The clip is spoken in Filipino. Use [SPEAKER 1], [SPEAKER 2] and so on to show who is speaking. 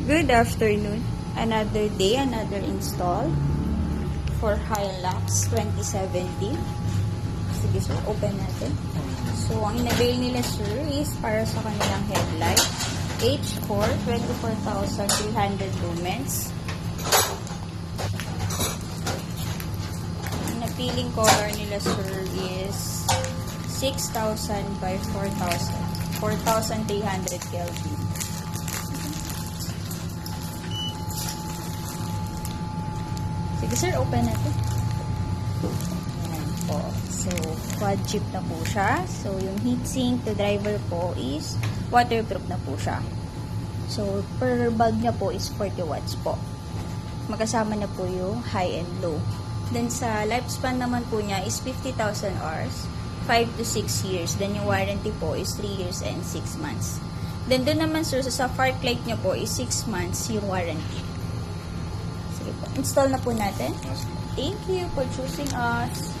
[SPEAKER 1] Good afternoon. Another day, another install for Hilux 2070. Sige sir, open natin. So, ang in-avail nila sir is para sa kanilang headlight. H4, 24,300 lumens. Ang napiling color nila sir is 6,000 by 4,000. 4,300 Kelvin. Sige sir, open natin. Ayan po. So, quad chip na po siya. So, yung heatsink to driver po is waterproof na po siya. So, per bulb niya po is 40 watts po. Magkasama na po yung high and low. Then, sa lifespan naman po niya is 50,000 hours, 5 to 6 years. Then, yung warranty po is 3 years and 6 months. Then, doon naman sir, sa park light niya po is 6 months yung warranty. Sige po. Install na po natin. Thank you for choosing us.